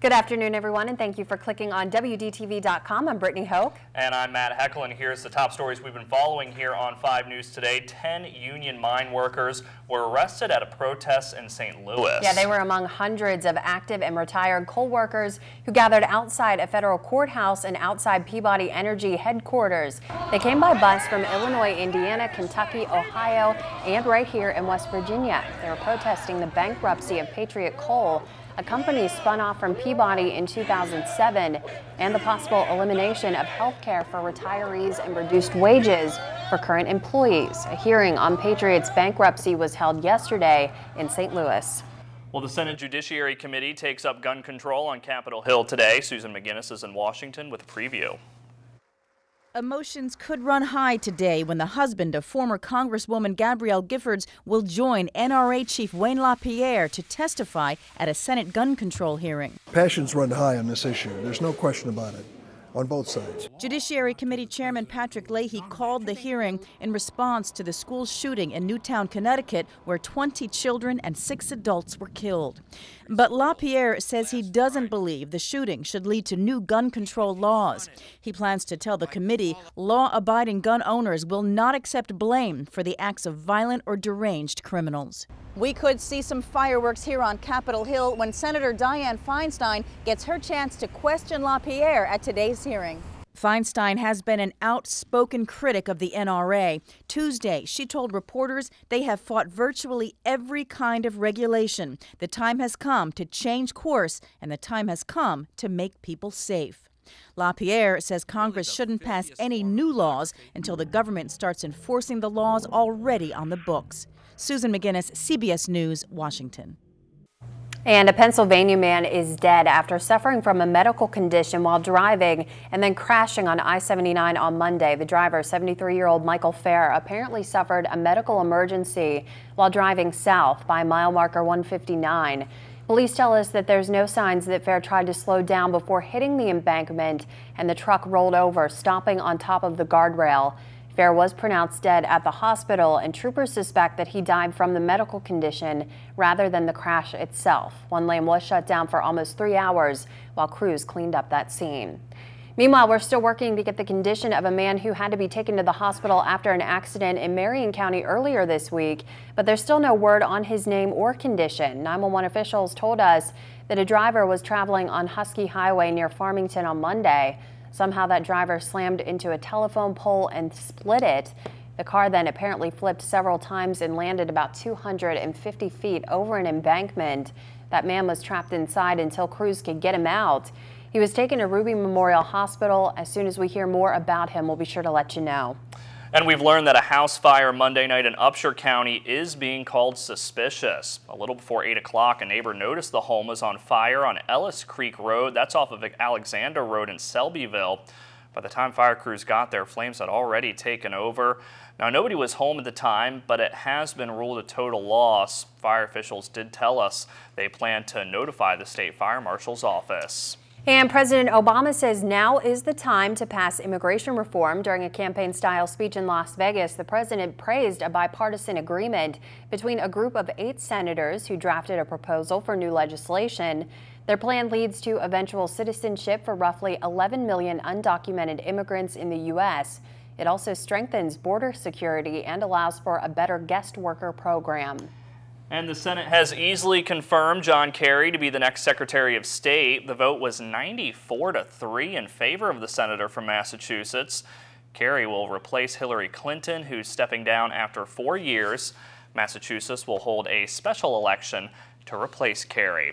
Good afternoon, everyone, and thank you for clicking on WDTV.com. I'm Brittany Hoke. And I'm Matt Heckel, and here's the top stories we've been following here on 5 News today. 10 union mine workers were arrested at a protest in St. Louis. Yeah, they were among hundreds of active and retired coal workers who gathered outside a federal courthouse and outside Peabody Energy headquarters. They came by bus from Illinois, Indiana, Kentucky, Ohio, and right here in West Virginia. They were protesting the bankruptcy of Patriot Coal, a company spun off from Peabody in 2007, and the possible elimination of health care for retirees and reduced wages for current employees. A hearing on Patriot's bankruptcy was held yesterday in St. Louis. Well, the Senate Judiciary Committee takes up gun control on Capitol Hill today. Susan McGinnis is in Washington with a preview. Emotions could run high today when the husband of former Congresswoman Gabrielle Giffords will join NRA Chief Wayne LaPierre to testify at a Senate gun control hearing. Passions run high on this issue. There's no question about it, on both sides. Judiciary Committee Chairman Patrick Leahy called the hearing in response to the school shooting in Newtown, Connecticut, where 20 children and 6 adults were killed. But LaPierre says he doesn't believe the shooting should lead to new gun control laws. He plans to tell the committee law-abiding gun owners will not accept blame for the acts of violent or deranged criminals. We could see some fireworks here on Capitol Hill when Senator Dianne Feinstein gets her chance to question LaPierre at today's hearing. Feinstein has been an outspoken critic of the NRA. Tuesday, she told reporters they have fought virtually every kind of regulation. The time has come to change course, and the time has come to make people safe. LaPierre says Congress shouldn't pass any new laws until the government starts enforcing the laws already on the books. Susan McGinnis, CBS News, Washington. And a Pennsylvania man is dead after suffering from a medical condition while driving and then crashing on I-79 on Monday. The driver, 73-year-old Michael Fair, apparently suffered a medical emergency while driving south by mile marker 159. Police tell us that there's no signs that Fair tried to slow down before hitting the embankment, and the truck rolled over, stopping on top of the guardrail. Fair was pronounced dead at the hospital, and troopers suspect that he died from the medical condition rather than the crash itself. One lane was shut down for almost 3 hours while crews cleaned up that scene. Meanwhile, we're still working to get the condition of a man who had to be taken to the hospital after an accident in Marion County earlier this week, but there's still no word on his name or condition. 911 officials told us that a driver was traveling on Husky Highway near Farmington on Monday. Somehow that driver slammed into a telephone pole and split it. The car then apparently flipped several times and landed about 250 feet over an embankment. That man was trapped inside until crews could get him out. He was taken to Ruby Memorial Hospital. As soon as we hear more about him, we'll be sure to let you know. And we've learned that a house fire Monday night in Upshur County is being called suspicious. A little before 8 o'clock, a neighbor noticed the home was on fire on Ellis Creek Road. That's off of Alexander Road in Selbyville. By the time fire crews got there, flames had already taken over. Now, nobody was home at the time, but it has been ruled a total loss. Fire officials did tell us they plan to notify the state fire marshal's office. And President Obama says now is the time to pass immigration reform. During a campaign-style speech in Las Vegas, the president praised a bipartisan agreement between a group of 8 senators who drafted a proposal for new legislation. Their plan leads to eventual citizenship for roughly 11 million undocumented immigrants in the U.S. It also strengthens border security and allows for a better guest worker program. And the Senate has easily confirmed John Kerry to be the next Secretary of State. The vote was 94-3 in favor of the senator from Massachusetts. Kerry will replace Hillary Clinton, who's stepping down after 4 years. Massachusetts will hold a special election to replace Kerry.